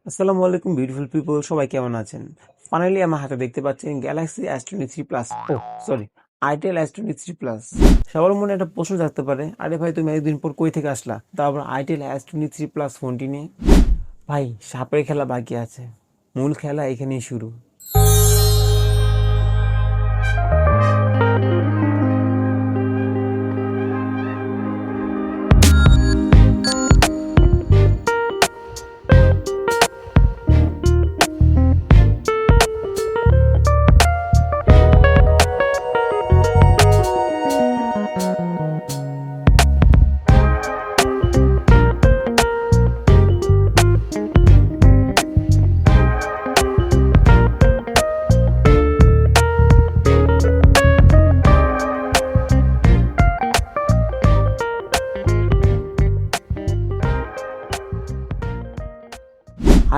আসসালামু আলাইকুম beautiful people, সবাই কেমন আছেন? ফাইনালি আমার হাতে দেখতে পাচ্ছেন Galaxy S23 plus, sorry, itel S23 plus. সবার মনে একটা প্রশ্ন থাকতে পারে, আরে ভাই তুমি একদিন পর কই থেকে আসলা, তারপর আইটেল S23 প্লাস ফোনটি নিয়ে? ভাই, সাপের খেলা বাকি আছে, মূল খেলা এখানেই শুরু।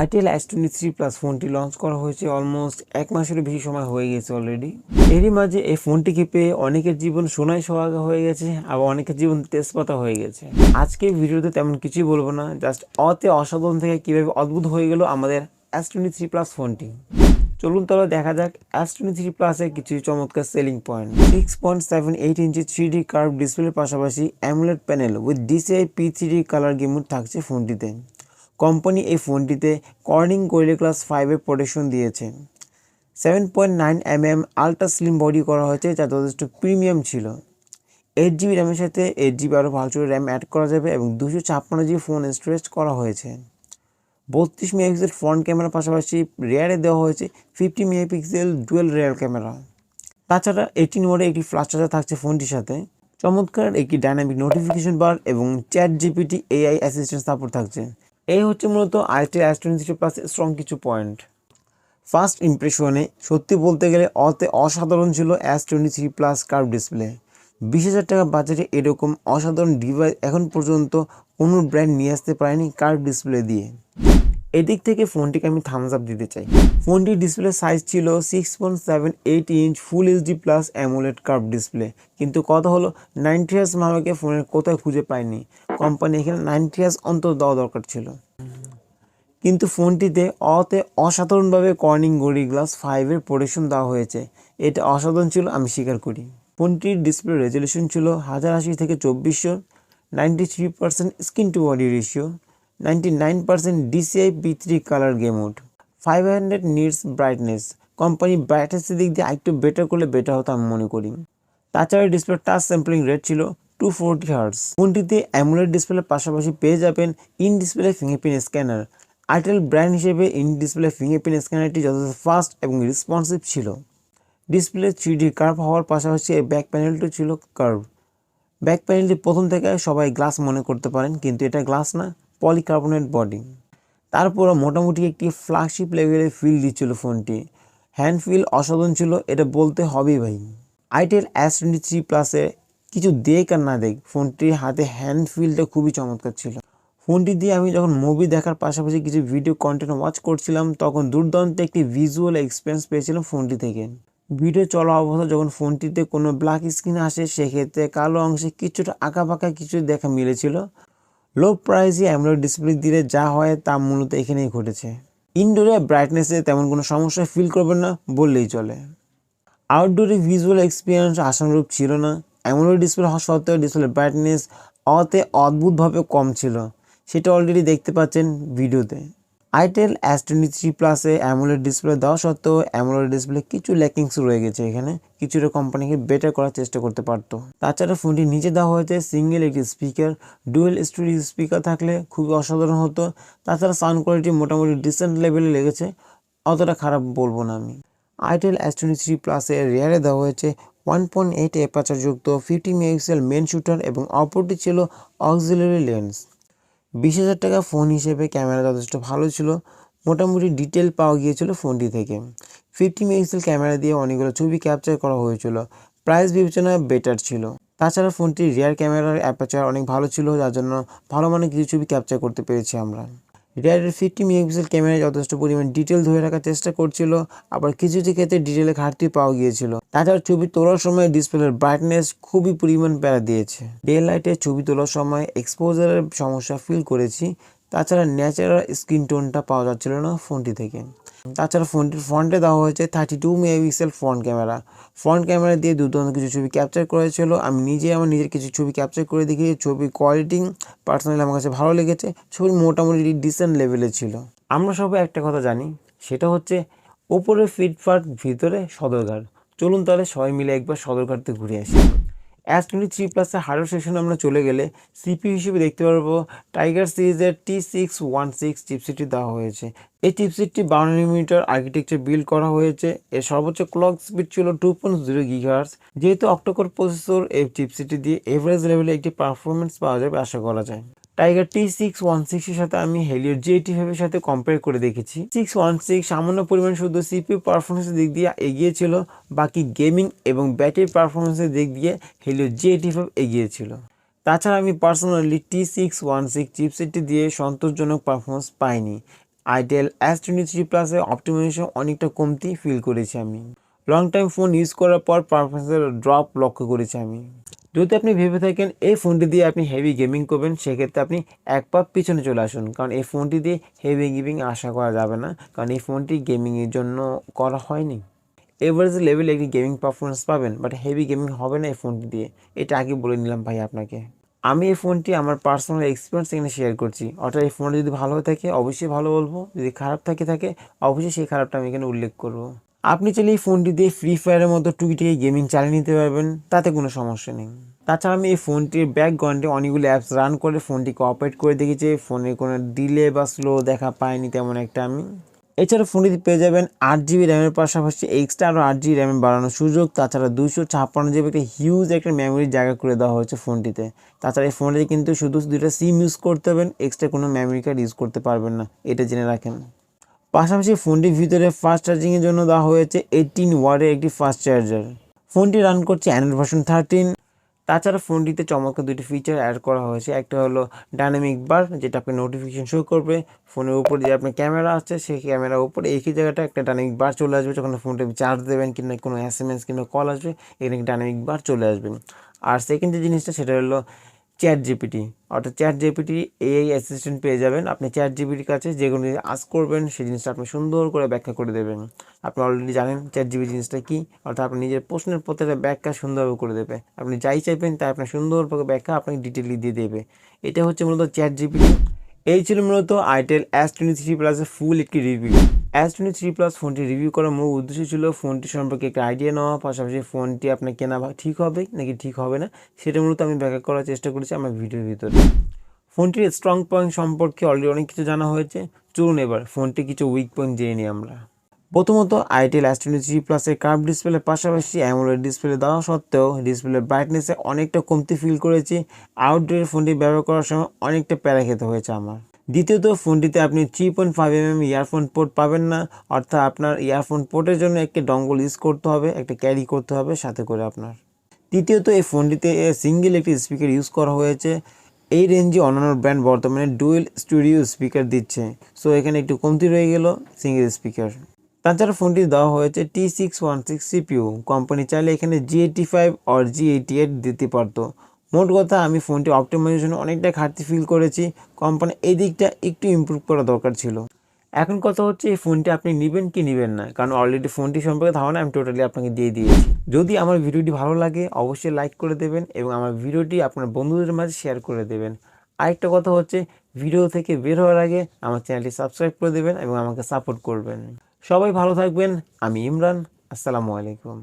আইটেল S23 প্লাস ফোনটি লঞ্চ করা হয়েছে অলমোস্ট এক মাসেরও বেশি সময় হয়ে গেছে অলরেডি। এরই মাঝে এই ফোনটিকে পেয়ে অনেকের জীবন সোনায় সোহাগা হয়ে গেছে, আবার অনেকের জীবন তেজপাতা হয়ে গেছে। আজকে ভিডিওতে তেমন কিছুই বলবো না, জাস্ট অসাধারণ থেকে কিভাবে অদ্ভুত হয়ে গেল আমাদের S23 প্লাস ফোনটি। চলুন তাহলে দেখা যাক S23 প্লাসের কিছু চমৎকার সেলিং পয়েন্ট। 6.78 ইঞ্চি 3D কার্ভ ডিসপ্লের পাশাপাশি AMOLED panel with DCI P3D colour game mode থাকছে ফোনটিতে। কোম্পানি এই ফোনটিতে কর্নিং গোরিলা গ্লাস 5-এর প্রোটেকশন দিয়েছে। 7.9mm আলট্রা স্লিম বডি করা হয়েছে, যা যথেষ্ট প্রিমিয়াম ছিল। 8GB র্যামের সাথে 8GB আরও ভার্চুয়াল র্যাম অ্যাড করা যাবে এবং 256GB ফোন স্টোরেজ করা হয়েছে। 32 মেগাপিক্সেল ফ্রন্ট ক্যামেরার পাশাপাশি রেয়ারে দেওয়া হয়েছে 50 মেগাপিক্সেল ডুয়েল রেয়ার ক্যামেরা। তাছাড়া 18 ওয়াটের একটি ফ্ল্যাশ চার্জার থাকছে ফোনটির সাথে। চমৎকার একটি ডাইনামিক নোটিফিকেশন বার এবং chat GPT AI assistant support থাকছে। এই হচ্ছে মূলত আইটেল S23 প্লাস স্ট্রং কিছু পয়েন্ট। ফার্স্ট ইমপ্রেশনে সত্যি বলতে গেলে অসাধারণ ছিল S23 প্লাস কার্ভ ডিসপ্লে। 20,000 টাকা বাজেটে এরকম অসাধারণ ডিভাইস এখন পর্যন্ত কোনো ব্র্যান্ড নিয়ে আসতে পারেনি কার্ভ ডিসপ্লে দিয়ে। এদিক থেকে ফোনটিকে আমি থামস আপ দিতে চাই। ফোনটির ডিসপ্লে সাইজ ছিল 6.78 inch full HD plus AMOLED curve display, কিন্তু কথা হলো 90 হার্জ মামাকে ফোনের কোথায় খুঁজে পায়নি। কোম্পানি এখানে 90 হার্জ অন্তর দেওয়া দরকার ছিল, কিন্তু ফোনটিতে অসাধারণভাবে কর্নিং গোরিলা গ্লাস 5-এর প্রোটেকশন দেওয়া হয়েছে। এটা অসাধারণ ছিল, আমি স্বীকার করি। ফোনটির ডিসপ্লে রেজলিউশন ছিল 1080 থেকে 2400, 93% screen to body ratio, 99% DCI P3 colour game mode, 500 nits brightness. Company ব্রাইটনেসের দিক দিয়ে একটু বেটার করলে বেটার হতো আমি মনে করি। তাছাড়া ডিসপ্লে টাচ স্যাম্পলিং রেট ছিল 240 হার্টজ। ফোনটিতে অ্যামোলেড ডিসপ্লের পাশাপাশি পেয়ে যাবেন in display fingerprint scanner. Itel brand হিসেবে ইন ডিসপ্লে ফিঙ্গারপ্রিন্ট স্ক্যানারটি যথেষ্ট ফাস্ট এবং রেসপন্সিভ ছিল। ডিসপ্লে 3D কার্ভ হওয়ার পাশাপাশি এই ব্যাক প্যানেলটি ছিল কার্ভ। ব্যাক প্যানেলটি প্রথম থেকে সবাই গ্লাস মনে করতে পারেন, কিন্তু এটা গ্লাস না, পলিকার্বনেট বডি। তারপরও মোটামুটি একটি ফ্ল্যাগশিপ লেভেলে ফিল দিচ্ছিল ফোনটি। হ্যান্ড ফিল অসাধারণ ছিল, এটা বলতে হবেই ভাই। আইটেল S23 প্লাসে কিছু দেখ আর না দেখ, ফোনটির হাতে হ্যান্ড ফিলটা খুবই চমৎকার ছিল। ফোনটি দিয়ে আমি যখন মুভি দেখার পাশাপাশি কিছু ভিডিও কন্টেন্ট ওয়াচ করছিলাম, তখন দুর্দান্ত একটি ভিজুয়াল এক্সপিরিয়েন্স পেয়েছিলাম ফোনটি থেকে। ভিডিও চলা অবস্থা যখন ফোনটিতে কোনো ব্ল্যাক স্ক্রিন আসে, সেক্ষেত্রে কালো অংশে কিছুটা আঁকাবাঁকা কিছু দেখা মিলেছিল। লো প্রাইসে অ্যামোলেড ডিসপ্লে দিলে যা হয় তা মূলত এখানেই ঘটেছে। ইনডোরে ব্রাইটনেসে তেমন কোনো সমস্যা ফিল করবেন না বললেই চলে। আউটডোরে ভিজুয়াল এক্সপিরিয়েন্স আশানুরূপ ছিল না। অ্যামোলেড ডিসপ্লে হওয়া সত্ত্বেও ডিসপ্লে ব্রাইটনেস অদ্ভুতভাবে কম ছিল, সেটা অলরেডি দেখতে পাচ্ছেন ভিডিওতে। আইটেল S23 প্লাসে অ্যামোলেড ডিসপ্লে দেওয়া সত্ত্বেও অ্যামোলেড ডিসপ্লে কিছু ল্যাকিংস রয়ে গেছে, এখানে কিছুটা কোম্পানিকে বেটার করার চেষ্টা করতে পারতো। তাছাড়া ফোনটি নিচে দেওয়া হয়েছে সিঙ্গেল একটি স্পিকার, ডুয়েল স্টুডিও স্পিকার থাকলে খুবই অসাধারণ হতো। তাছাড়া সাউন্ড কোয়ালিটি মোটামুটি ডিসেন্ট লেভেলে লেগেছে, অতটা খারাপ বলবো না আমি। আইটেল S23 প্লাসের রেয়ারে দেওয়া হয়েছে 1.8 অ্যাপারচার যুক্ত 50 মেগাপিক্সেল মেন শুটার এবং অপরটি ছিল অক্সিলারি লেন্স। 20,000 টাকা ফোন হিসেবে ক্যামেরা যথেষ্ট ভালো ছিল, মোটামুটি ডিটেল পাওয়া গিয়েছিল ফোনটি থেকে। 50 মেগাপিক্সেল ক্যামেরা দিয়ে অনেকগুলো ছবি ক্যাপচার করা হয়েছিল, প্রাইস বিবেচনায় বেটার ছিল। তাছাড়া ফোনটির রিয়ার ক্যামেরার অ্যাপারচার অনেক ভালো ছিল, যার জন্য ভালো মানের কিছু ছবি ক্যাপচার করতে পেরেছি আমরা। রিয়ারের 50 মেগাপিক্সেল ক্যামেরায় যথেষ্ট পরিমাণ ডিটেল ধরে রাখার চেষ্টা করছিল, আবার কিছু ক্ষেত্রে ডিটেলের ঘাটতি পাওয়া গিয়েছিল। তাছাড়া ছবি তোলার সময় ডিসপ্লের ব্রাইটনেস খুবই পরিমাণ প্যারা দিয়েছে। ডে লাইটে ছবি তোলার সময় এক্সপোজারের সমস্যা ফিল করেছি, তাছাড়া ন্যাচারাল স্ক্রিন টোনটা পাওয়া যাচ্ছিল না ফোনটি থেকে। তাছাড়া ফোনটির ফ্রন্টে দেওয়া হয়েছে 32 megapixel front camera. Front camera দিয়ে দুর্দান্ত কিছু ছবি ক্যাপচার করেছিল। আমি নিজে আমার নিজের কিছু ছবি ক্যাপচার করে দেখি, ছবির কোয়ালিটি পার্সোনালি আমার কাছে ভালো লেগেছে। ছবি মোটামুটি ডিসেন্ট লেভেলে ছিল। আমরা সবাই একটা কথা জানি, সেটা হচ্ছে ওপরে ফিটফাট, ভিতরে সদরঘাট। চলুন তাহলে সবাই মিলে একবার সদরঘাটতে ঘুরে আসি। S23 প্লাসের হার্ডওয়্যার সেকশনে আমরা চলে গেলে সিপিইউ হিসেবে দেখতে পারবো টাইগার সিরিজের T616 চিপসেটটি দেওয়া হয়েছে। এই চিপসেটটি 12 nm আর্কিটেকচার বিল্ড করা হয়েছে। এর সর্বোচ্চ ক্লক স্পিড ছিল 2.0 GHz। যেহেতু অক্টোকোর প্রসেসর, এই চিপসেটটি দিয়ে এভারেজ লেভেলে একটি পারফরমেন্স পাওয়া যাবে আশা করা যায়। টাইগার T616 এর সাথে আমি হেলিওর G85 এর সাথে কম্পেয়ার করে দেখেছি। 616 সামান্য পরিমাণ শুধু সিপিইউ পারফরমেন্সের দিক দিয়ে এগিয়ে ছিল, বাকি গেমিং এবং ব্যাটারি পারফরমেন্সের দিক দিয়ে হেলিওর G85 এগিয়ে ছিল। তাছাড়া আমি পার্সোনালি T616 চিপসেটটি দিয়ে সন্তোষজনক পারফরমেন্স পাইনি। আইটেল S23 প্লাসের অপটিমাইজেশন অনেকটা কমতি ফিল করেছি আমি। লং টাইম ফোন ইউজ করার পর পারফরমেন্সের ড্রপ লক্ষ্য করেছি আমি। যদি আপনি ভেবে থাকেন এই ফোনটি দিয়ে আপনি হেভি গেমিং করবেন, সেক্ষেত্রে আপনি এক পা পিছনে চলে আসুন, কারণ এই ফোনটি দিয়ে হেভি গেমিং আশা করা যাবে না, কারণ এই ফোনটি গেমিংয়ের জন্য করা হয়নি। এভারেজ লেভেলে একটি গেমিং পারফরমেন্স পাবেন, বাট হেভি গেমিং হবে না এই ফোনটি দিয়ে, এটা আগে বলে নিলাম ভাই আপনাকে। আমি এই ফোনটি আমার পার্সোনাল এক্সপিরিয়েন্স এখানে শেয়ার করছি, অর্থাৎ এই ফোনটি যদি ভালো হয়ে থাকে অবশ্যই ভালো বলবো, যদি খারাপ থাকে অবশ্যই সেই খারাপটা আমি এখানে উল্লেখ করব। আপনি চাইলে এই ফোনটি দিয়ে ফ্রি ফায়ারের মতো টুকিটাকি গেমিং চালিয়ে নিতে পারবেন, তাতে কোনো সমস্যা নেই। তাছাড়া আমি এই ফোনটির ব্যাকগ্রাউন্ডে অনেকগুলো অ্যাপস রান করে ফোনটিকে অপারেট করে দেখেছি, ফোনে কোনো ডিলে বা স্লো দেখা পাইনি তেমন একটা আমি। এছাড়া ফোনটিতে পেয়ে যাবেন 8GB র্যামের পাশাপাশি এক্সট্রা আরও 8GB র্যামে বাড়ানোর সুযোগ। তাছাড়া 256GB একটা হিউজ একটা মেমোরির জায়গা করে দেওয়া হয়েছে ফোনটিতে। তাছাড়া এই ফোনটিতে কিন্তু শুধু দুইটা সিম ইউজ করতে হবেন, এক্সট্রা কোনো মেমোরি কার্ড ইউজ করতে পারবেন না, এটা জেনে রাখেন। পাশাপাশি ফোনটির ভিতরে ফাস্ট চার্জিংয়ের জন্য দেওয়া হয়েছে 18 ওয়াটের একটি ফাস্ট চার্জার। ফোনটি রান করছে অ্যান্ড্রয়েড ভার্সন 13। তাছাড়া ফোনটিতে চমৎকার দুটি ফিচার অ্যাড করা হয়েছে। একটা হলো ডাইনামিক বার, যেটা আপনার নোটিফিকেশন শো করবে। ফোনের উপরে যে আপনার ক্যামেরা আছে, সেই ক্যামেরার উপরে একই জায়গাটা একটা ডাইনামিক বার চলে আসবে, যখন ফোনটা চার্জ দেবেন কিংবা কোনো SMS কিংবা কল আসবে, এখানে ডাইনামিক বার চলে আসবে। আর সেকেন্ড যে জিনিসটা, সেটা হলো চ্যাট জিপিটি, অর্থাৎ চ্যাট জিপিটি এআই অ্যাসিস্ট্যান্ট পেয়ে যাবেন। আপনি চ্যাট জিপিটির কাছে যে কোনো আস্ক করবেন, সেই জিনিসটা আপনি সুন্দর করে ব্যাখ্যা করে দেবেন। আপনি অলরেডি জানেন চ্যাট জিপিটি জিনিসটা কী, অর্থাৎ আপনি নিজের প্রশ্নের প্রত্যেকটা ব্যাখ্যা সুন্দরভাবে করে দেবে। আপনি যাই চাইবেন তাই আপনার সুন্দরভাবে ব্যাখ্যা আপনাকে ডিটেইলি দিয়ে দেবে। এটা হচ্ছে মূলত চ্যাট জিপিটি। এই ছিল মূলত আইটেল S23 প্লাসের ফুল একটি রিভিউ। S23 প্লাস ফোনটি রিভিউ করার মূল উদ্দেশ্য ছিল ফোনটি সম্পর্কে একটা আইডিয়া নেওয়া, পাশাপাশি ফোনটি আপনার কেনা ঠিক হবে নাকি ঠিক হবে না, সেটা মূলত আমি ব্যাখ্যা করার চেষ্টা করেছি আমার ভিডিওর ভিতরে। ফোনটির স্ট্রং পয়েন্ট সম্পর্কে অলরেডি অনেক কিছু জানা হয়েছে, চলুন এবার ফোনটি কিছু উইক পয়েন্ট জেনে নিই আমরা। প্রথমত, আইটেল S23 প্লাসের কার্ভ ডিসপ্লের পাশাপাশি অ্যামোলেড ডিসপ্লে দেওয়া সত্ত্বেও ডিসপ্লের ব্রাইটনেসে অনেকটা কমতি ফিল করেছি। আউটডোরে ফোনটি ব্যবহার করার সময় অনেকটা প্যারা খেতে হয়েছে আমার। দ্বিতীয়ত, ফোনটিতে আপনি 3.5mm ইয়ারফোন পোর্ট পাবেন না, অর্থাৎ আপনার ইয়ারফোন পোর্টের জন্য একটি ডঙ্গল ইউজ করতে হবে, একটা ক্যারি করতে হবে সাথে করে আপনার। তৃতীয়ত, এই ফোনটিতে সিঙ্গেল একটি স্পিকার ইউজ করা হয়েছে। এই রেঞ্জে অন্যান্য ব্র্যান্ড বর্তমানে ডুয়েল স্টুডিও স্পিকার দিচ্ছে, সো এখানে একটু কমতি রয়ে গেল সিঙ্গেল স্পিকার। তাছাড়া ফোনটি দেওয়া হয়েছে T616 সিপিইউ, কোম্পানি চাইলে এখানে G85 আর G88 দিতে পারতো। মোট কথা, আমি ফোনটি অপটিমাইজেশন অনেকটা ঘাটতি ফিল করেছি, কোম্পানি এই দিকটা একটু ইমপ্রুভ করা দরকার ছিল। এখন কথা হচ্ছে এই ফোনটি আপনি নেবেন কি নেবেন না, কারণ অলরেডি ফোনটি সম্পর্কে ধারণা আমি টোটালি আপনাকে দিয়ে দিয়েছি। যদি আমার ভিডিওটি ভালো লাগে অবশ্যই লাইক করে দেবেন এবং আমার ভিডিওটি আপনার বন্ধুদের মাঝে শেয়ার করে দেবেন। আরেকটা কথা হচ্ছে, ভিডিও থেকে বের হওয়ার আগে আমার চ্যানেলটি সাবস্ক্রাইব করে দেবেন এবং আমাকে সাপোর্ট করবেন। সবাই ভালো থাকবেন। আমি ইমরান, আসসালামু আলাইকুম।